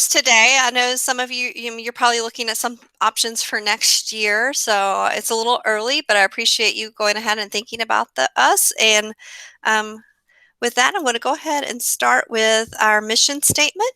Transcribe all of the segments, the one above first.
interest today. I know some of you're probably looking at some options for next year, so it's a little early, but I appreciate you going ahead and thinking about us. And um, with that, I'm going to go ahead and start with our mission statement.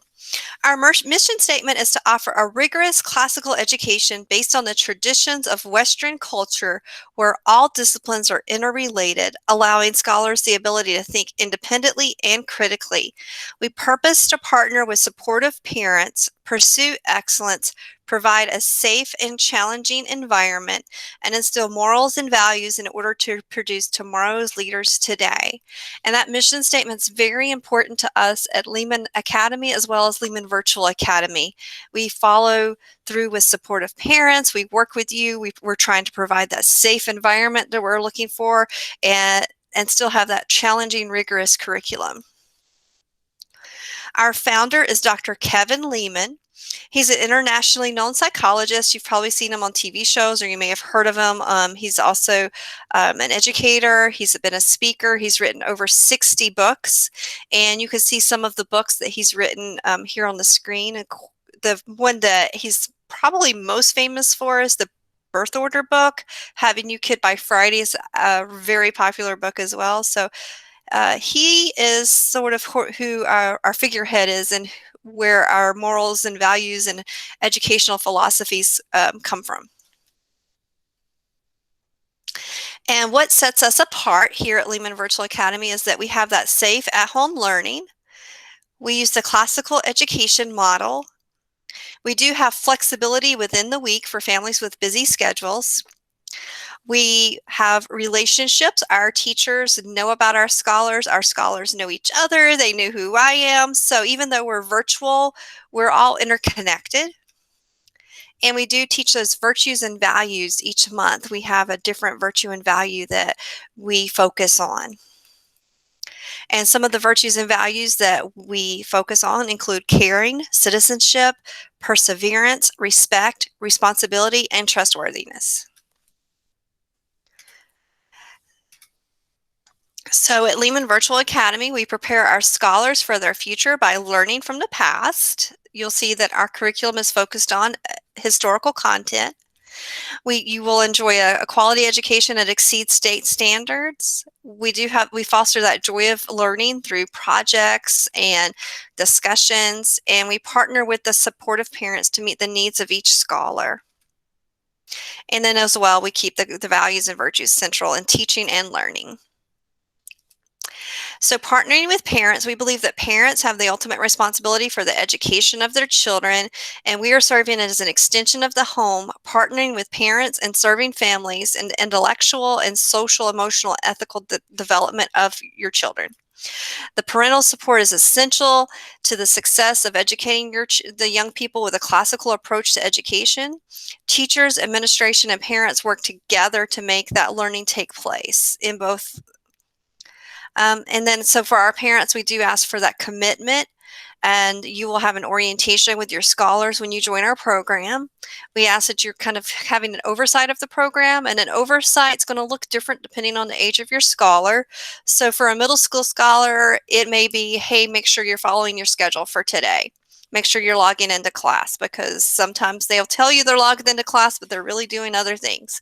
Our mission statement is to offer a rigorous classical education based on the traditions of Western culture where all disciplines are interrelated, allowing scholars the ability to think independently and critically. We purpose to partner with supportive parents, pursue excellence, provide a safe and challenging environment, and instill morals and values in order to produce tomorrow's leaders today. And that mission statement is very important to us at Leman Academy as well as Leman Virtual Academy. We follow through with supportive parents. We work with you. We're trying to provide that safe environment that we're looking for and still have that challenging, rigorous curriculum. Our founder is Dr. Kevin Lehmann. He's an internationally known psychologist. You've probably seen him on TV shows or you may have heard of him. He's also an educator. He's been a speaker. He's written over 60 books, and you can see some of the books that he's written here on the screen. The one that he's probably most famous for is the Birth Order book. Having You Kid by Friday is a very popular book as well. So he is sort of who our figurehead is and where our morals and values and educational philosophies come from. And what sets us apart here at Leman Virtual Academy is that we have that safe at-home learning. We use the classical education model. We do have flexibility within the week for families with busy schedules. We have relationships. Our teachers know about our scholars know each other, they know who I am. So even though we're virtual, we're all interconnected. And we do teach those virtues and values each month. We have a different virtue and value that we focus on. And some of the virtues and values that we focus on include caring, citizenship, perseverance, respect, responsibility, and trustworthiness. So at Leman Virtual Academy, we prepare our scholars for their future by learning from the past. You'll see that our curriculum is focused on historical content. You will enjoy a quality education that exceeds state standards. We foster that joy of learning through projects and discussions, and we partner with the supportive parents to meet the needs of each scholar. And then as well, we keep the values and virtues central in teaching and learning. So partnering with parents, we believe that parents have the ultimate responsibility for the education of their children, and we are serving as an extension of the home, partnering with parents and serving families in the intellectual and social, emotional, ethical development of your children. The parental support is essential to the success of educating the young people with a classical approach to education. Teachers, administration, and parents work together to make that learning take place in both. And then so for our parents, we do ask for that commitment, and you will have an orientation with your scholars when you join our program. We ask that you're kind of having an oversight of the program, and an oversight is going to look different depending on the age of your scholar. So for a middle school scholar, it may be, hey, make sure you're following your schedule for today. Make sure you're logging into class, because sometimes they'll tell you they're logged into class, but they're really doing other things.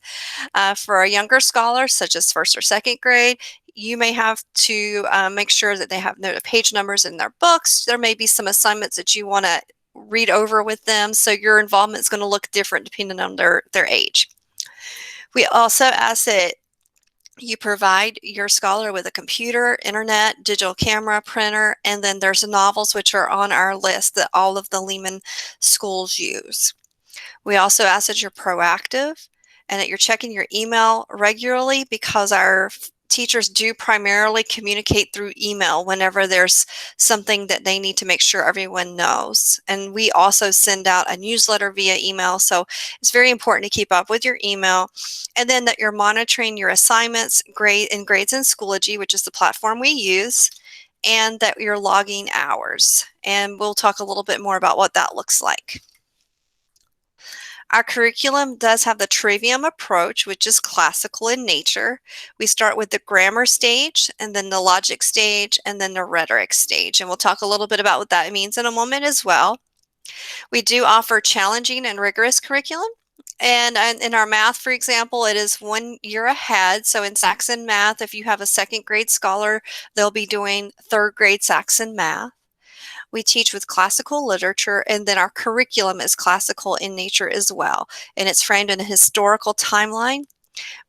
For a younger scholar, such as first or second grade, you may have to make sure that they have the page numbers in their books. There may be some assignments that you want to read over with them, so your involvement is going to look different depending on their age. We also ask that you provide your scholar with a computer, internet, digital camera, printer, and then there's novels which are on our list that all of the Leman schools use. We also ask that you're proactive and that you're checking your email regularly, because our teachers do primarily communicate through email whenever there's something that they need to make sure everyone knows. And we also send out a newsletter via email, so it's very important to keep up with your email. And then that you're monitoring your assignments, grades in Schoology, which is the platform we use, and that you're logging hours. And we'll talk a little bit more about what that looks like. Our curriculum does have the trivium approach, which is classical in nature. We start with the grammar stage, and then the logic stage, and then the rhetoric stage. And we'll talk a little bit about what that means in a moment as well. We do offer challenging and rigorous curriculum. And in our math, for example, it is 1 year ahead. So in Saxon Math, if you have a second grade scholar, they'll be doing third grade Saxon Math. We teach with classical literature, and then our curriculum is classical in nature as well. And it's framed in a historical timeline.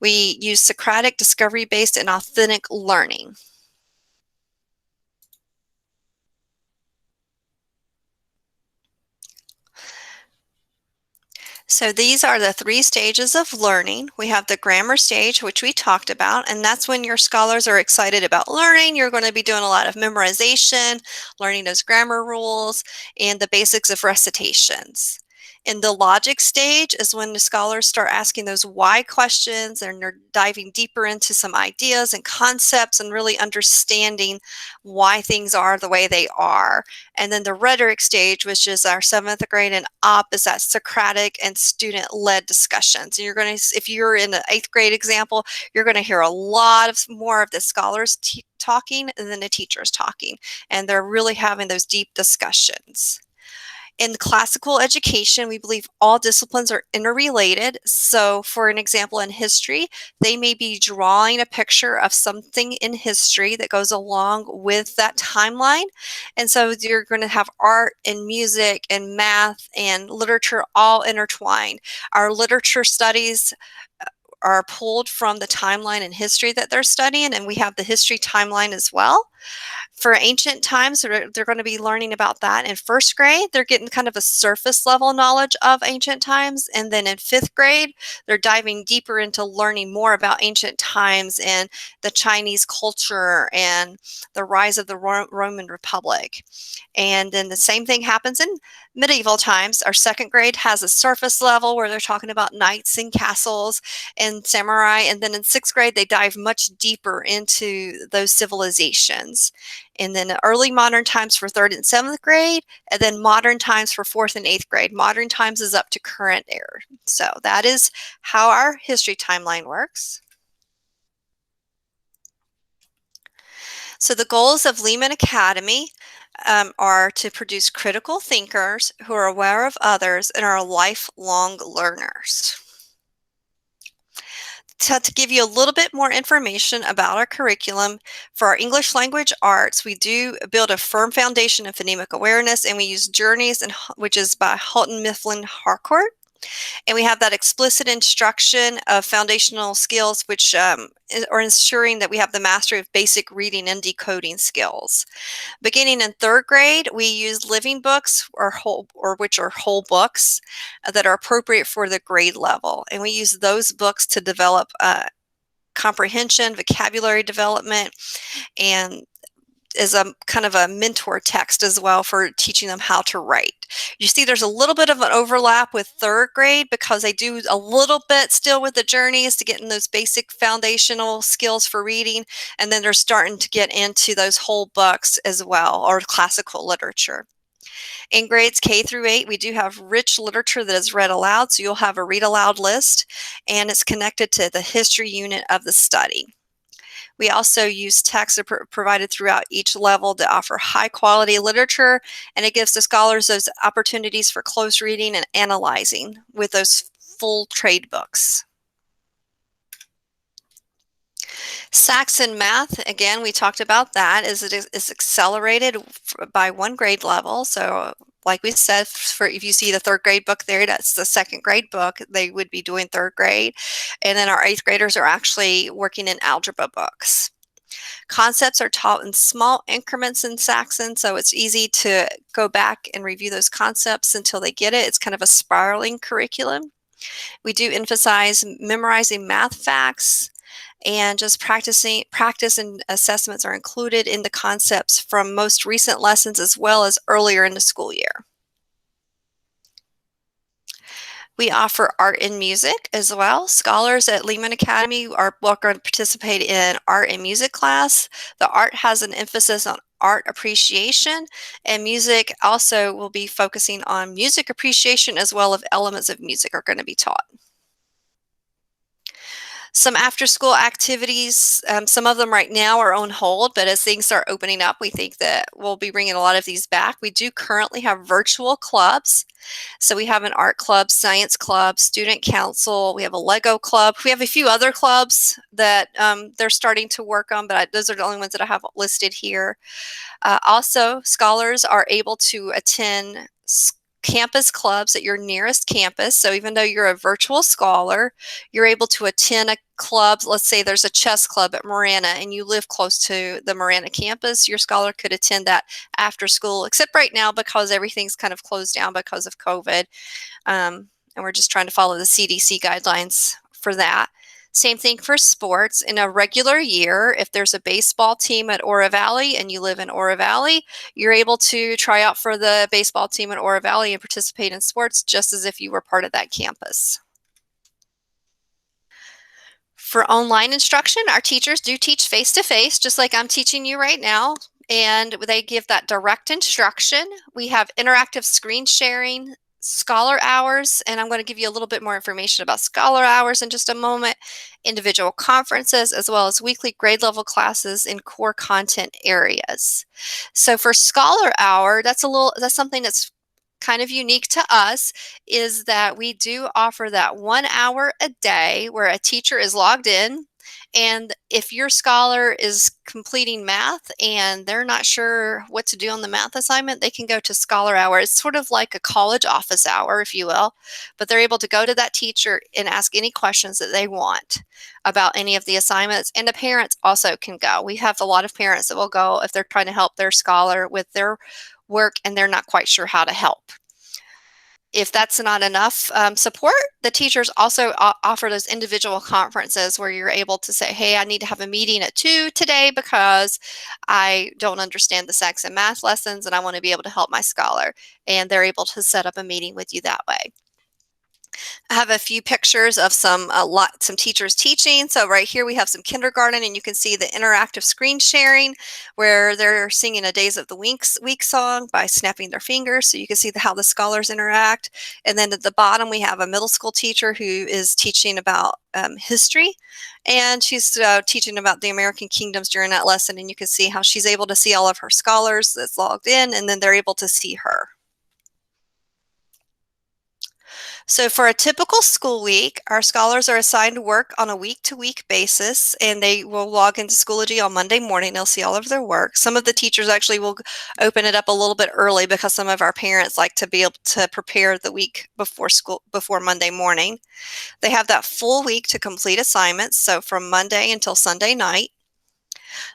We use Socratic, discovery-based, and authentic learning. So these are the 3 stages of learning. We have the grammar stage, which we talked about, and that's when your scholars are excited about learning. You're going to be doing a lot of memorization, learning those grammar rules, and the basics of recitations. In the logic stage is when the scholars start asking those why questions, and they're diving deeper into some ideas and concepts and really understanding why things are the way they are. And then the rhetoric stage, which is our 7th grade and up, is that Socratic and student-led discussions. And you're going to, if you're in the 8th grade example, you're going to hear a lot of more of the scholars talking than the teachers talking. And they're really having those deep discussions. In classical education, we believe all disciplines are interrelated. So for an example, in history, they may be drawing a picture of something in history that goes along with that timeline. And so you're going to have art and music and math and literature all intertwined. Our literature studies are pulled from the timeline in history that they're studying, and we have the history timeline as well. For ancient times, they're going to be learning about that. In 1st grade, they're getting kind of a surface level knowledge of ancient times. And then in 5th grade, they're diving deeper into learning more about ancient times and the Chinese culture and the rise of the Roman Republic. And then the same thing happens in medieval times. Our 2nd grade has a surface level where they're talking about knights and castles and samurai. And then in 6th grade, they dive much deeper into those civilizations. And then early modern times for 3rd and 7th grade, and then modern times for 4th and 8th grade. Modern times is up to current era. So that is how our history timeline works. So the goals of Leman Academy are to produce critical thinkers who are aware of others and are lifelong learners. To give you a little bit more information about our curriculum, for our English language arts, we do build a firm foundation of phonemic awareness, and we use Journeys, which is by Houghton Mifflin Harcourt. And we have that explicit instruction of foundational skills, which are ensuring that we have the mastery of basic reading and decoding skills. Beginning in 3rd grade, we use living books which are whole books that are appropriate for the grade level. And we use those books to develop comprehension, vocabulary development, and is a kind of a mentor text as well for teaching them how to write. You see there's a little bit of an overlap with 3rd grade because they do a little bit still with the Journeys to get in those basic foundational skills for reading, and then they're starting to get into those whole books as well, or classical literature. In grades K through 8, we do have rich literature that is read aloud, so you'll have a read aloud list, and it's connected to the history unit of the study. We also use texts that are provided throughout each level to offer high quality literature, and it gives the scholars those opportunities for close reading and analyzing with those full trade books. Saxon Math, again, we talked about that, is it is accelerated by 1 grade level. So like we said, if you see the 3rd grade book there, that's the 2nd grade book. They would be doing 3rd grade. And then our 8th graders are actually working in algebra books. Concepts are taught in small increments in Saxon, so it's easy to go back and review those concepts until they get it. It's kind of a spiraling curriculum. We do emphasize memorizing math facts, and just practice and assessments are included in the concepts from most recent lessons as well as earlier in the school year. We offer art and music as well. Scholars at Leman Academy are welcome to participate in art and music class. The art has an emphasis on art appreciation, and music also will be focusing on music appreciation as well as elements of music are going to be taught. Some after-school activities, some of them right now are on hold, but as things start opening up, we think that we'll be bringing a lot of these back. We do currently have virtual clubs. So we have an art club, science club, student council. We have a Lego club. We have a few other clubs that they're starting to work on, but those are the only ones that I have listed here. Also, scholars are able to attend campus clubs at your nearest campus. So even though you're a virtual scholar, you're able to attend a club. Let's say there's a chess club at Marana and you live close to the Marana campus, your scholar could attend that after school, except right now because everything's kind of closed down because of COVID. And we're just trying to follow the CDC guidelines for that. Same thing for sports. In a regular year, if there's a baseball team at Oro Valley and you live in Oro Valley, you're able to try out for the baseball team at Oro Valley and participate in sports just as if you were part of that campus. For online instruction, our teachers do teach face-to-face, just like I'm teaching you right now, and they give that direct instruction. We have interactive screen sharing, scholar hours, and I'm going to give you a little bit more information about scholar hours in just a moment, individual conferences, as well as weekly grade level classes in core content areas. So for scholar hour, that's something that's kind of unique to us, is that we do offer that 1 hour a day where a teacher is logged in. And if your scholar is completing math and they're not sure what to do on the math assignment, they can go to Scholar Hour. It's sort of like a college office hour, if you will, but they're able to go to that teacher and ask any questions that they want about any of the assignments. And the parents also can go. We have a lot of parents that will go if they're trying to help their scholar with their work and they're not quite sure how to help. If that's not enough support, the teachers also offer those individual conferences where you're able to say, hey, I need to have a meeting at 2 today because I don't understand the Saxon Math lessons and I want to be able to help my scholar. And they're able to set up a meeting with you that way. I have a few pictures of some teachers teaching. So right here we have some kindergarten, and you can see the interactive screen sharing where they're singing a Days of the Week song by snapping their fingers. So you can see how the scholars interact. And then at the bottom we have a middle school teacher who is teaching about history, and she's teaching about the American kingdoms during that lesson. And you can see how she's able to see all of her scholars that's logged in, and then they're able to see her. So for a typical school week, our scholars are assigned to work on a week-to-week basis, and they will log into Schoology on Monday morning. They'll see all of their work. Some of the teachers actually will open it up a little bit early because some of our parents like to be able to prepare the week before Monday morning. They have that full week to complete assignments, so from Monday until Sunday night.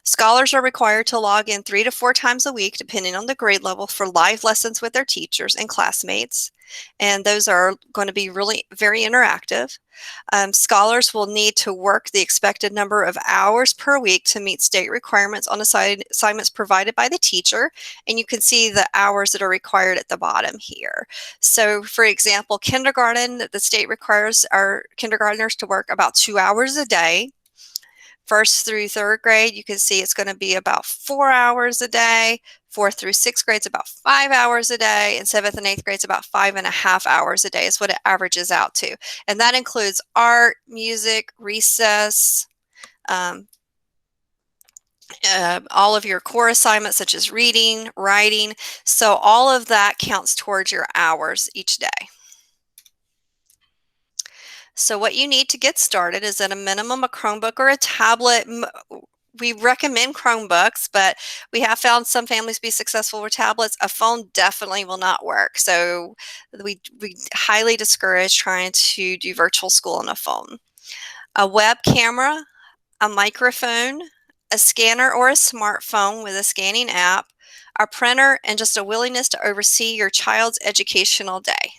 Scholars are required to log in 3 to 4 times a week, depending on the grade level, for live lessons with their teachers and classmates. And those are going to be really very interactive. Scholars will need to work the expected number of hours per week to meet state requirements on assignments provided by the teacher. And you can see the hours that are required at the bottom here. So for example, kindergarten, the state requires our kindergartners to work about 2 hours a day. First through third grade, you can see it's going to be about 4 hours a day. Fourth through sixth grade is about 5 hours a day, and seventh and eighth grade is about 5.5 hours a day is what it averages out to. And that includes art, music, recess, all of your core assignments such as reading, writing. So all of that counts towards your hours each day. So what you need to get started is at a minimum a Chromebook or a tablet. We recommend Chromebooks, but we have found some families be successful with tablets. A phone definitely will not work. So we highly discourage trying to do virtual school on a phone. A web camera, a microphone, a scanner or a smartphone with a scanning app, a printer, and just a willingness to oversee your child's educational day.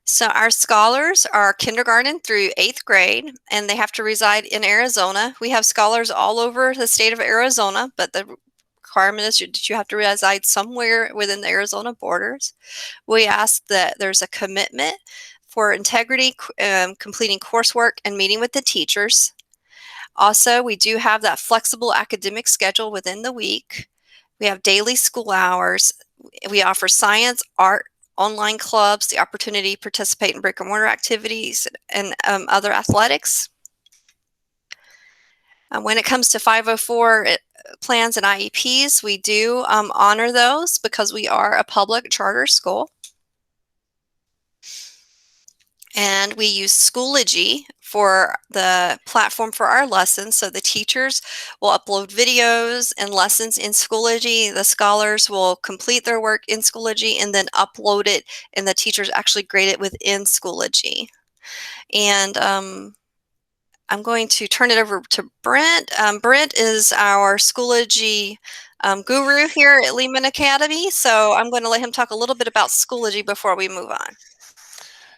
So our scholars are kindergarten through 8th grade, and they have to reside in Arizona. We have scholars all over the state of Arizona, but the requirement is that you have to reside somewhere within the Arizona borders. We ask that there's a commitment for integrity, completing coursework, and meeting with the teachers. Also, we do have that flexible academic schedule within the week. We have daily school hours. We offer science, art, online clubs, the opportunity to participate in brick and mortar activities, and other athletics. When it comes to 504 plans and IEPs, we do honor those because we are a public charter school. And we use Schoology for the platform for our lessons. So the teachers will upload videos and lessons in Schoology. The scholars will complete their work in Schoology and then upload it, and the teachers actually grade it within Schoology. And I'm going to turn it over to Brent. Brent is our Schoology guru here at Leman Academy. So I'm going to let him talk a little bit about Schoology before we move on.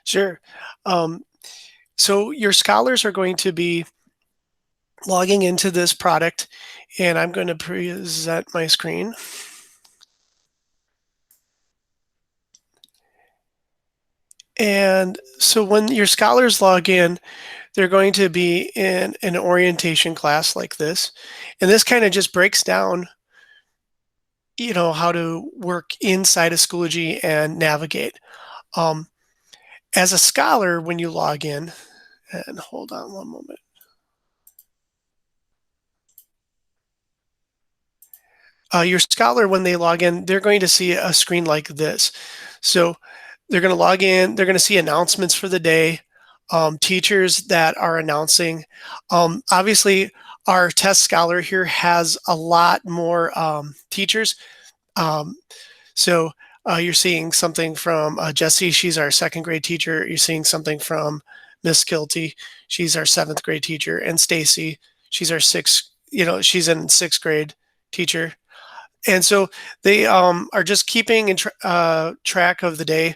Sure. So your scholars are going to be logging into this product, and I'm going to present my screen. And so when your scholars log in, they're going to be in an orientation class like this. And this kind of just breaks down, how to work inside of Schoology and navigate. As a scholar, when you log in, and hold on one moment. Your scholar, when they log in, they're going to see a screen like this. So they're going to log in, they're going to see announcements for the day, teachers that are announcing. Obviously, our test scholar here has a lot more teachers. So you're seeing something from Jessie, she's our second grade teacher. You're seeing something from Miss Kilty, she's our seventh grade teacher, and Stacy, she's our she's in sixth grade teacher. And so they are just keeping in track of the day,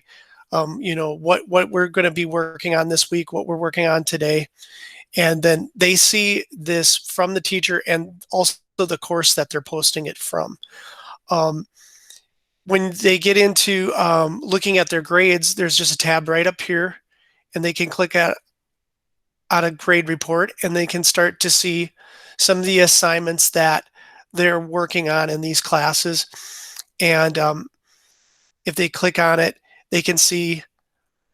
what we're going to be working on this week, what we're working on today. And then they see this from the teacher and also the course that they're posting it from. When they get into looking at their grades, there's just a tab right up here, and they can click on a grade report, and they can start to see some of the assignments that they're working on in these classes. And if they click on it, they can see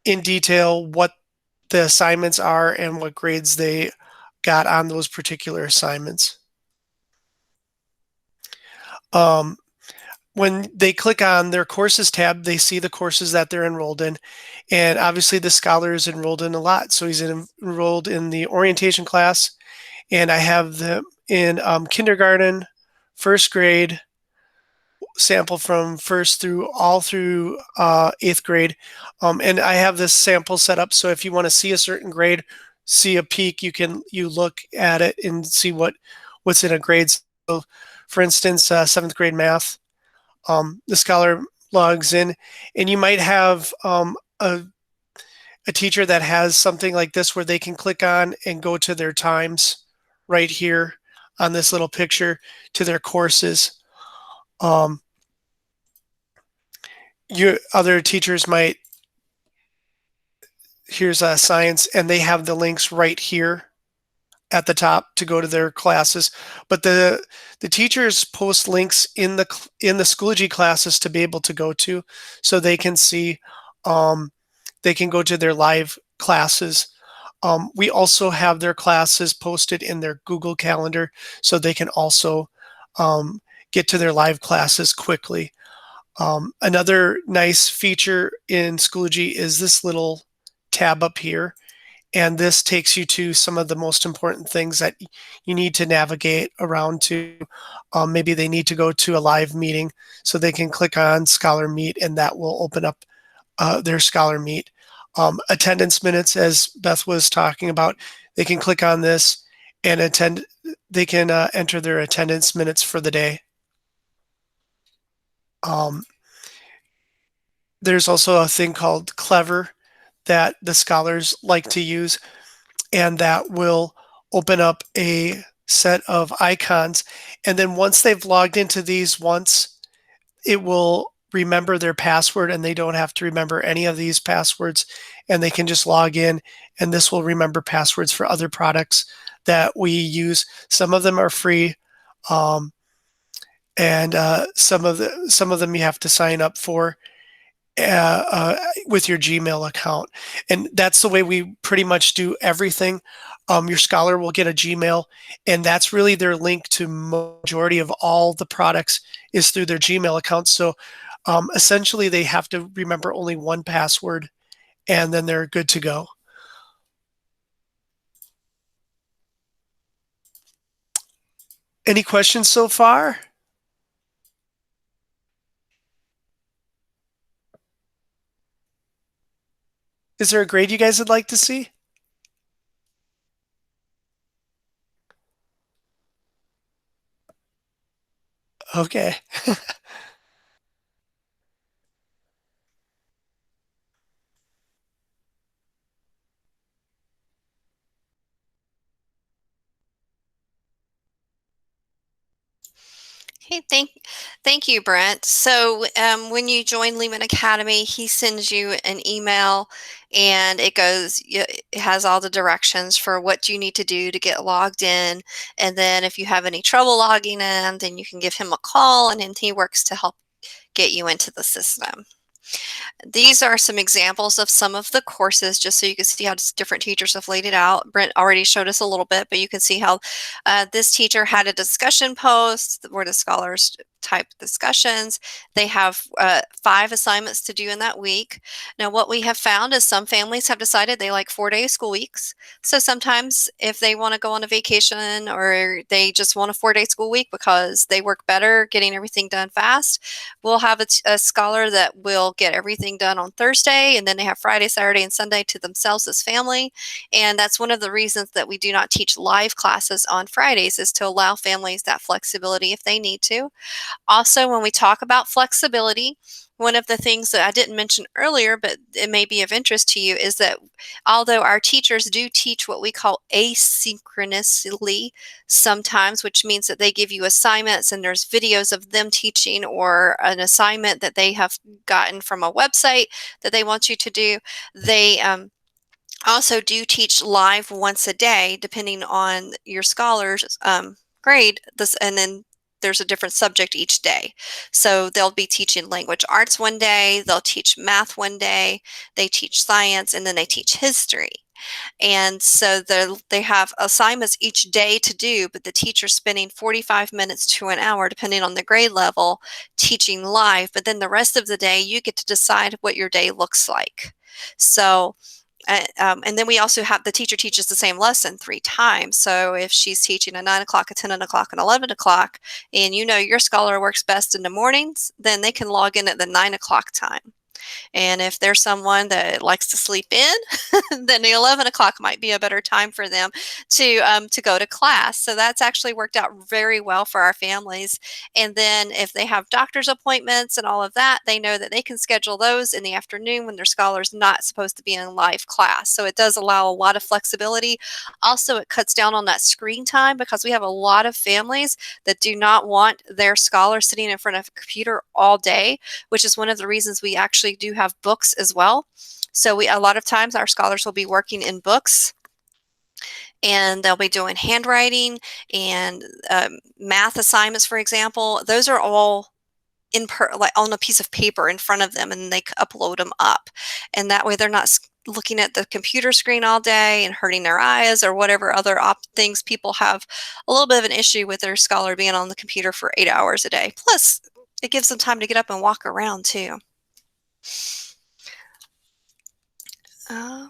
in detail what the assignments are and what grades they got on those particular assignments. When they click on their courses tab, they see the courses that they're enrolled in. And obviously the scholar is enrolled in a lot. So he's enrolled in the orientation class, and I have them in kindergarten, first grade, sample from first through all through eighth grade. And I have this sample set up, so if you want to see a certain grade, see a peek, you look at it and see what's in a grade. So for instance, seventh grade math, the scholar logs in, and you might have a teacher that has something like this where they can click on and go to their times right here on this little picture to their courses. Your other teachers might, here's a science, and they have the links right here at the top to go to their classes. But the teachers post links in the Schoology classes to be able to go to, so they can see, they can go to their live classes. We also have their classes posted in their Google Calendar, so they can also get to their live classes quickly. Another nice feature in Schoology is this little tab up here, and this takes you to some of the most important things that you need to navigate around to. Maybe they need to go to a live meeting, so they can click on Scholar Meet, and that will open up their Scholar Meet. Attendance minutes, as Beth was talking about, they can click on this and they can enter their attendance minutes for the day. There's also a thing called Clever that the scholars like to use, and that will open up a set of icons. And then once they've logged into these once, it will remember their password, and they don't have to remember any of these passwords, and they can just log in, and this will remember passwords for other products that we use. Some of them are free, and some of them you have to sign up for. with your Gmail account. And that's the way we pretty much do everything. Your scholar will get a Gmail, and that's really their link to majority of all the products is through their Gmail account. So essentially, they have to remember only one password, and then they're good to go. Any questions so far? Is there a grade you guys would like to see? Okay. Okay, thank you, Brent. So when you join Lehman Academy, he sends you an email, and it has all the directions for what you need to do to get logged in. And then if you have any trouble logging in, then you can give him a call, and then he works to help get you into the system. These are some examples of some of the courses, just so you can see how different teachers have laid it out. Brent already showed us a little bit, but you can see how this teacher had a discussion post where the scholars type discussions. They have 5 assignments to do in that week. Now, what we have found is some families have decided they like 4-day school weeks. So sometimes if they want to go on a vacation, or they just want a 4-day school week because they work better getting everything done fast, we'll have a scholar that will get everything done on Thursday, and then they have Friday, Saturday, and Sunday to themselves as family. And that's one of the reasons that we do not teach live classes on Fridays, is to allow families that flexibility if they need to. Also, when we talk about flexibility, one of the things that I didn't mention earlier, but it may be of interest to you, is that although our teachers do teach what we call asynchronously sometimes, which means that they give you assignments and there's videos of them teaching, or an assignment that they have gotten from a website that they want you to do, they also do teach live once a day, depending on your scholar's grade. And then there's a different subject each day. So they'll be teaching language arts one day, they'll teach math one day, they teach science, and then they teach history. And so they have assignments each day to do, but the teacher's spending 45 minutes to an hour, depending on the grade level, teaching live. But then the rest of the day, you get to decide what your day looks like. So and then we also have the teacher teaches the same lesson 3 times. So if she's teaching at 9 o'clock, at 10 o'clock, and 11 o'clock, and you know your scholar works best in the mornings, then they can log in at the 9 o'clock time. And if there's someone that likes to sleep in, then the 11 o'clock might be a better time for them to go to class. So that's actually worked out very well for our families. And then if they have doctor's appointments and all of that, they know that they can schedule those in the afternoon when their scholar's not supposed to be in live class. So it does allow a lot of flexibility. Also, it cuts down on that screen time, because we have a lot of families that do not want their scholar sitting in front of a computer all day, which is one of the reasons we actually do have books as well. So a lot of times our scholars will be working in books, and they'll be doing handwriting and math assignments, for example. Those are all like on a piece of paper in front of them, and they upload them up. And that way they're not looking at the computer screen all day and hurting their eyes, or whatever other things. People have a little bit of an issue with their scholar being on the computer for 8 hours a day. Plus, it gives them time to get up and walk around too. Um,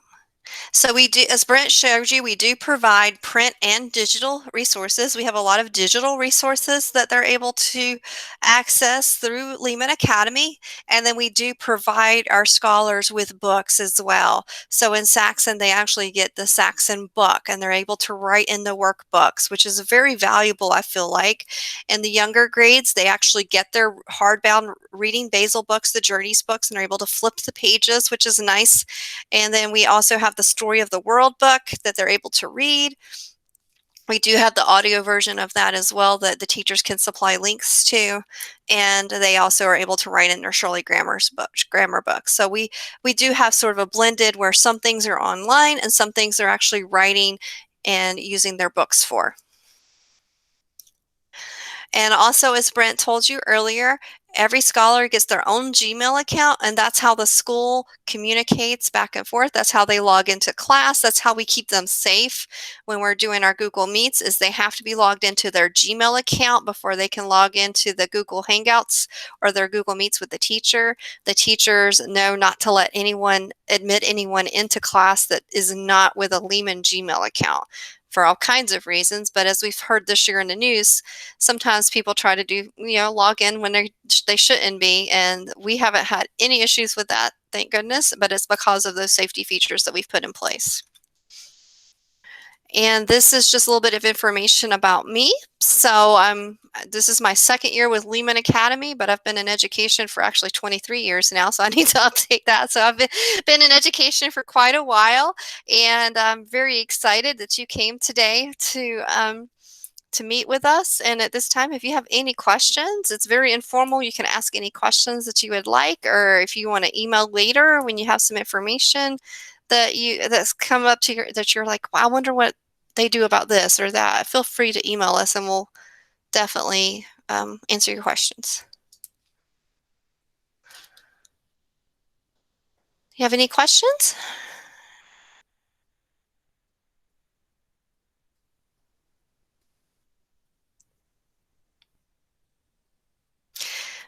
So we do, as Brent showed you, we do provide print and digital resources. We have a lot of digital resources that they're able to access through Lehman Academy. And then we do provide our scholars with books as well. So in Saxon, they actually get the Saxon book, and they're able to write in the workbooks, which is very valuable, I feel like. In the younger grades, they actually get their hardbound reading Basil books, the Journeys books, and are able to flip the pages, which is nice. And then we also have the Story of the World book that they're able to read. We do have the audio version of that as well that the teachers can supply links to. And they also are able to write in their Shirley grammar book. So we do have sort of a blended, where some things are online and some things they're actually writing and using their books for. And also, as Brent told you earlier, every scholar gets their own Gmail account, and that's how the school communicates back and forth. That's how they log into class. That's how we keep them safe when we're doing our Google Meets, is they have to be logged into their Gmail account before they can log into the Google Hangouts or their Google Meets with the teacher. The teachers know not to let anyone admit anyone into class that is not with a Leman Gmail account for all kinds of reasons. But as we've heard this year in the news, sometimes people try to do, log in when they shouldn't be, and we haven't had any issues with that, thank goodness, but it's because of those safety features that we've put in place. And this is just a little bit of information about me. So this is my second year with Leman Academy, but I've been in education for actually 23 years now, so I need to update that. So I've been in education for quite a while, and I'm very excited that you came today to meet with us. And at this time, if you have any questions, it's very informal. You can ask any questions that you would like, or if you want to email later when you have some information that's come up to your, that you're like, well, I wonder what they do about this or that, feel free to email us and we'll definitely answer your questions. You have any questions?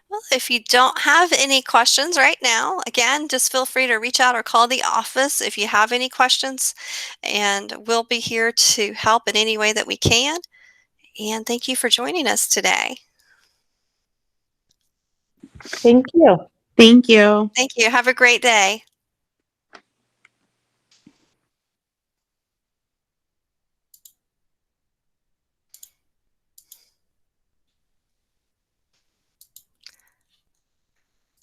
Well, if you don't have any questions right now, again, just feel free to reach out or call the office if you have any questions, and we'll be here to help in any way that we can. And thank you for joining us today. Thank you. Thank you. Thank you. Have a great day.